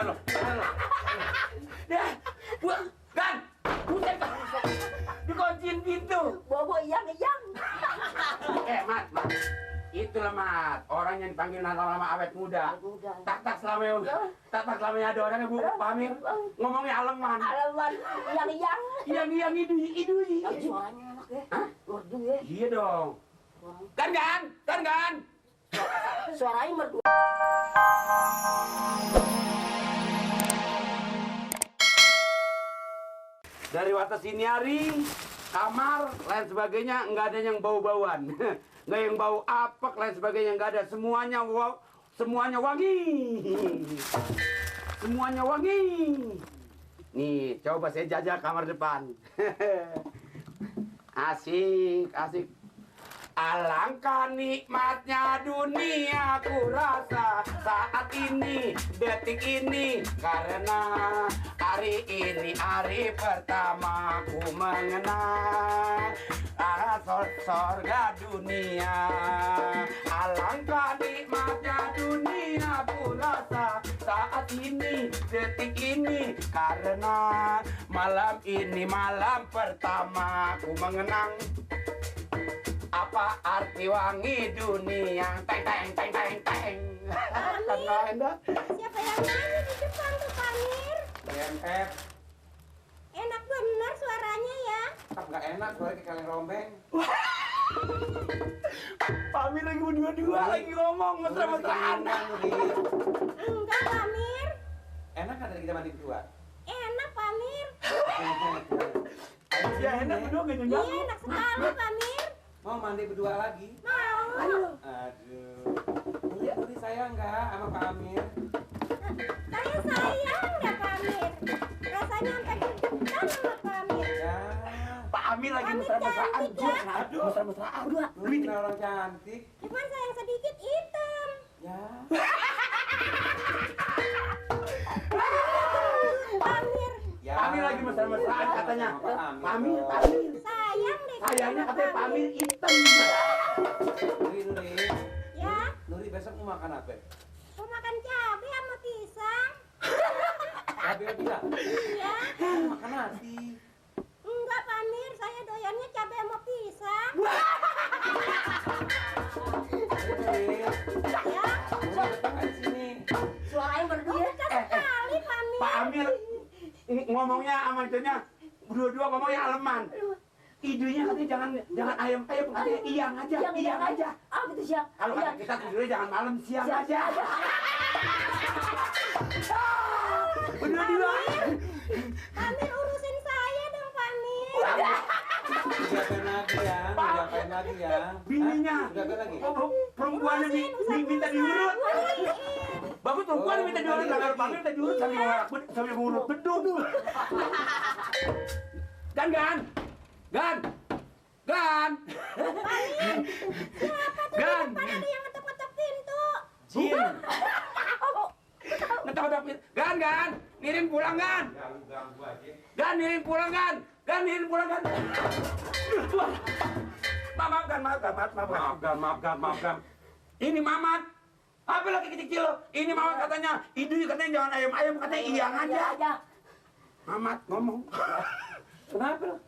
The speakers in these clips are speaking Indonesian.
Jangan lo. Dah, Gan, buset, dikunciin pintu. Bobo yang. Mat. Itulah Mat, orang yang dipanggil nama awet muda. Tak selamanya ada orangnya Bu Pamir. Ngomongnya aleman. Yang idu. Suaranya enak ya. Merdu ya. Iya dong. Kan. Suaranya merdu. Dari watas siniari, kamar, lain sebagainya, nggak ada yang bau-bauan. Nggak yang bau apek, lain sebagainya, nggak ada. Semuanya wangi. Semuanya wangi. Nih, coba saya jajal kamar depan. Asik. Alangkah nikmatnya dunia ku rasa saat ini, detik ini, karena hari ini hari pertama ku mengenal sorga dunia. Alangkah nikmatnya dunia ku rasa saat ini, detik ini, karena malam ini malam pertama ku mengenang apa arti wangi dunia. Teng. Siapa yang nyanyi di depan tuh Pamir? BMF. Enak bener suaranya ya. Tetap nggak enak, suara kayak kaleng rombeng. Pamir lagi berdua lagi ngomong mesra-mesraan. Enggak Pamir. Enak kan tadi kita mandi berdua? Enak Pamir. Ya enak berdua gak Iya nyenggang. enak sekali Pamir. Mau mandi berdua lagi? Mau. Aduh. Nuri sayang nggak sama Pak Amir? Saya sayang ya Pamir. Rasanya sampai deg-degan sama Pamir. Ya. Pak Amir lagi Pamir mesra-mesraan. cantik ya. Aduh, mesra-mesraan. Nuri orang cantik. Cuman saya yang sedikit hitam. Ya. Pamir. Ya. Pamir lagi mesra-mesraan katanya. Sama Pak Pamir. Sayang deh. Sayangnya katanya Pamir hitam. Nuri. Ya. Nuri besok mau makan apa? Mau makan cabai sama pisang. Cabai bisa? Iya. Makan nasi. Enggak Pamir, saya doyannya cabai sama pisang. Nuri. Ya. Nuri betah nggak di sini? Suaranya merdu ya. Betah sekali Pamir. Pak Amir ngomongnya sama itunya berdua ngomongnya aleman. Idenya katanya jangan ayam katanya iyang aja. Ah gitu siang. Kalau kata kita tidurnya jangan malam, siang aja. Berdua. Pamir urusin saya dong Pamir. Diapain lagi ya? Bininya. Udah apa lagi? Perempuannya minta diurut. Bagus perempuan minta diurut, kalau Pamir minta diurut sambil ngurut bedung. Gan. Gan. Ada yang ngetok-ngetok pintu. Jin. Ngetok pintu. Gan. Nirin pulang, Gan. Gan, Nirin pulang, Gan. Maaf. Ini Mamat. Apa lagi kecil? Ini Mamat katanya, katanya jangan ayam katanya iyang aja. Mamat ngomong. Kenapa lo?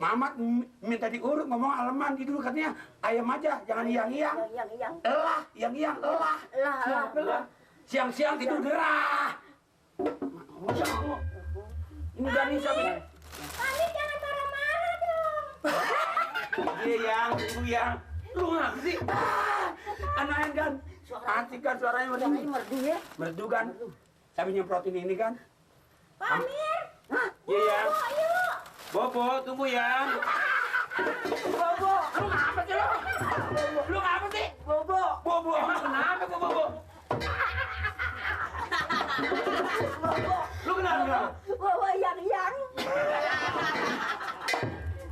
Mamat minta diurut ngomong aleman itu katanya ayam aja jangan iyang. Yang. Elah. Siapa lah? Siang-siang tidur gerah. Masya Allah. Ini Dani siapa? Pamir jangan marah-marah dong. Iya yang. Lu ngapa sih? Anaknya kan. Asik kan suaranya Merdu ya. merdu kan. Sambil nyemprotin ini kan. Pamir. Iya. Yuk. Bobo, tunggu ya. Bobo, lu ngapa sih lu? Lu ngapa sih? Bobo, emang kenapa gua Bobo? Lu kenapa? Bobo yang.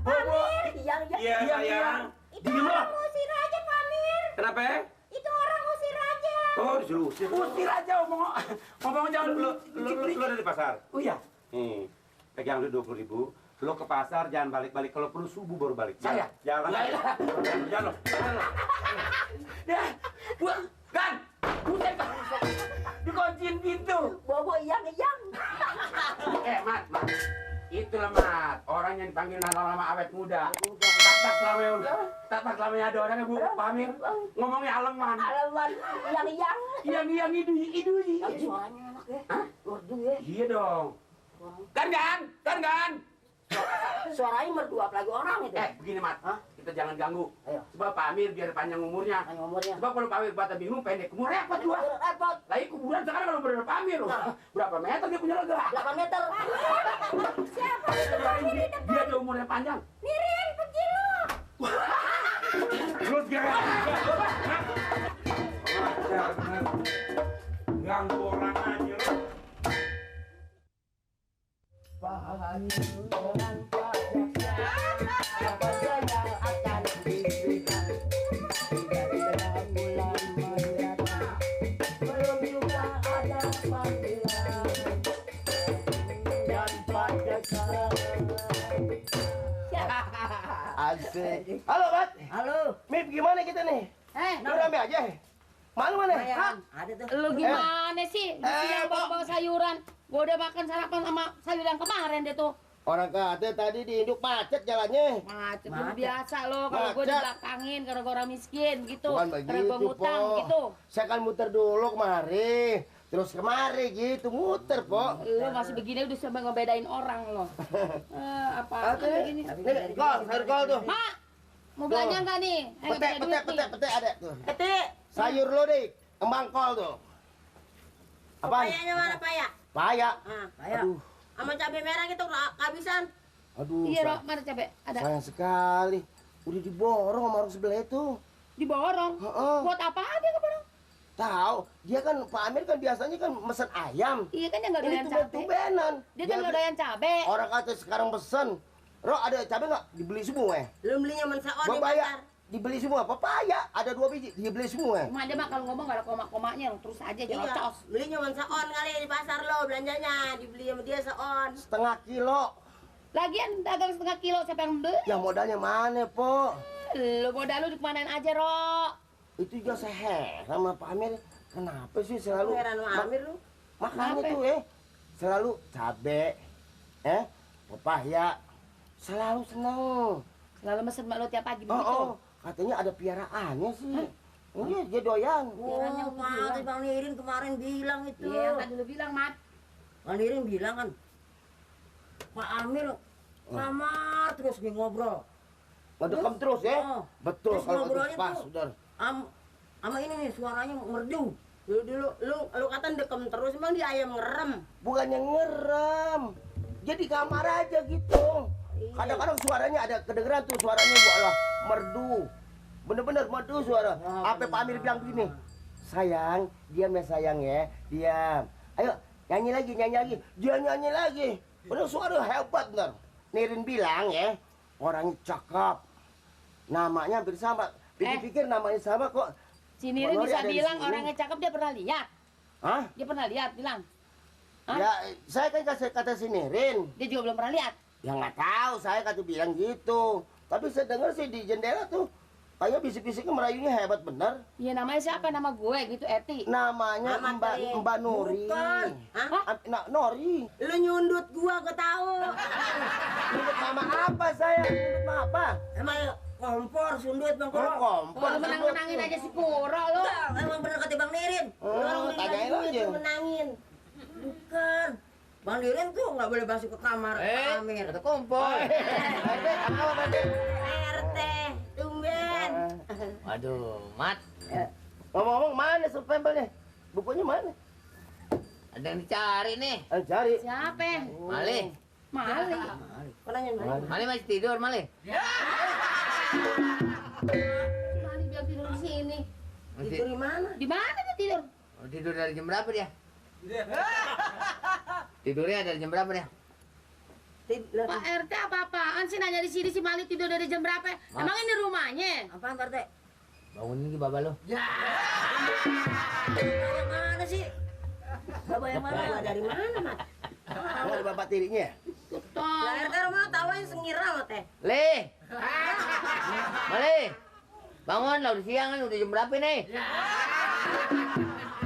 Bobo. Yang. Iya, sayang. Itu Diem orang lo. usir aja Pamir. Kenapa ya? Itu orang usir aja. Oh, disuruh usir. Usir aja ngomong jangan Lu ada di pasar? Oh iya. Nih, pegang dulu 20.000. Lu ke pasar jangan balik-balik, kalau perlu subuh baru balik. Saya? Jalan. Jalan. Dah, gua Gan. Buset. Dikunciin pintu. Bobo yang. Iyang. Mat. Itulah Mat, orang yang dipanggil nama-nama awet muda. Tak selamanya ada orangnya Bu Pamir. Ngomongnya aleman. Alaman Iyang. Yang idu. Suaranya enak ya. Merdu ya. Iya dong. Kan. Suaranya merdu apalagi orang itu. Begini Mat, kita jangan ganggu. Ayo. Sebab Pak Amir biar panjang umurnya. Hanya umurnya. Sebab kalau Pak Amir bata bingung pendek, umur repot juga. Repot. Lagi kuburan sekarang kalau bener Pak Amir, berapa meter dia punya lega? 8 meter. Siapa? Dia ada umurnya panjang. Nirin, pergi lu. Lu sekarang ganggu orang aja lu. Asik. Halo, Bat. Halo. Mip, gimana kita nih? Lu rame aja. Mana? Ada tuh. Lu gimana sih? Siang bawa sayuran. Gua udah makan sarapan sama sayuran kemarin deh tuh. Orang kata tadi di induk macet jalannya. Macet lu biasa lo kalau gua Macet. dibelakangin karena gua orang miskin gitu. Bukan Karena gua begitu, ngutang Po. gitu. Saya kan muter dulu kemari. Terus kemari gitu, muter, Po. Lu masih begini udah sampai ngebedain orang lo. Apa begini? Nih, sayur kol tuh. Mak, mau belanja nggak nih? Pete ada tuh. Pete. Sayur lo deh, kembang kol tuh. Apaan? Payanya mana paya? Paya. Ayo. Aduh, Sama cabai merah gitu kehabisan. aduh. Iya, Rok, mana cabe? Ada. Sayang sekali. Udah diborong sama orang sebelah itu. Diborong. Heeh. Buat apa dia keborong? Tahu, dia kan Pak Amir kan biasanya kan mesen ayam. Iya kan dia nggak Ini doyan cabe. tumben-tumbenan. Dia kan nggak doyan cabe. Orang kata sekarang pesen. Rok ada cabe nggak? Dibeli semua. Lu belinya mensaon di Babaya pasar. dibeli semua. Papaya ada 2 biji, dibeli semua. Cuma dia mah kalau ngomong nggak ada koma-komanya, terus aja Iya, nyocos. belinya mensaon kali di pasar lo belanjanya. Dibeli sama dia seon. Setengah kilo. Lagian dagang setengah kilo siapa yang beli? Ya modalnya mana, Po? Lu modal lu dikemanain aja, Rok? Itu juga saya heran sama Pak Amir. Kenapa sih selalu Heran sama Amir lu. makanya Kenapa? tuh selalu cabe, papaya, selalu seneng. Selalu mesen mak lu tiap pagi Oh, begitu. katanya ada piaraannya sih. Iya, dia doyan. Piarannya Oh, aku mau bilang. tuh Bang Nirin kemarin bilang itu. Iya, yang tadi lu bilang, Mat. Bang Nirin bilang kan, Pak Amir kamar terus nih ngobrol. Ngedekam terus ya. Oh. Betul Terus kalau ngobrolnya itu pas, tuh. Saudara. Sama ini nih suaranya merdu. Lu kata dekem terus emang dia ayam ngerem. Bukannya ngerem. Dia di kamar aja gitu. Iya. Kadang-kadang suaranya ada kedengeran tuh suaranya walah merdu. Bener-bener merdu suara. Apa Pak Amir bilang begini? Sayang, diam ya sayang ya. Diam. Ayo nyanyi lagi. Dia nyanyi lagi. Bener suara hebat bener. Nirin bilang ya, orangnya cakep. Namanya hampir sama. Pikir-pikir namanya sama kok. Si Nirin Boleh bisa ada di bilang sini. orangnya cakep, dia pernah lihat. Hah? Dia pernah lihat, bilang. Hah? Ya, saya kan kasih kata si Nirin. Dia juga belum pernah lihat. Ya nggak tahu, saya kata bilang gitu. Tapi saya dengar sih di jendela tuh, kayak bisik-bisiknya merayunya hebat bener. Ya namanya siapa? Nama gue gitu, Eti. Namanya Nama Mbak kali. Mbak Nori. Bukan. Hah? Nori. Lu nyundut gua tahu. Nyundut mama apa saya? Nyundut mama apa? Emang kompor sundut Bang Koro. Kompor. Kalau menang-menangin aja si Kuro lo. Enggak, emang bener kata Bang Nirin. Oh, Lu orang tanyain dikasih duit, aja. lu menangin. Bukan. Bang Nirin tuh nggak boleh masuk ke kamar Pak Amir. Ada kompor. Apa Pak? RT, tumben. Waduh, Mat, Ngomong-ngomong mana stempelnya? Bukunya mana? ada yang dicari nih. Ayo cari. Siapa? Mali, Mali. Kau nanya mana? Mali masih tidur, Mali. Mali biar tidur di sini. Tidur di mana? Di mana dia tidur? Tidur dari jam berapa dia? Tidurnya dari jam berapa dia? Pak RT apa-apaan sih nanya di sini si Mali tidur dari jam berapa? Emang ini rumahnya? Apaan Pak RT? Bangunin ke baba lo. Yang mana sih? Bapak yang mana? Bapak dari mana, Mat? Ada bapak tirinya. Lah RT rumah tahu yang sengira mah teh. Le, Mali, bangun lah udah siang kan, udah jam berapa nih?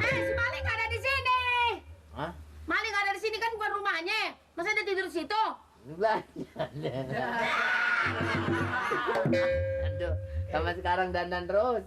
Si Mali nggak ada di sini. Hah? Mali nggak ada depan rumahnya. Masa dia tidur situ? Aduh, sama sekarang dandan terus.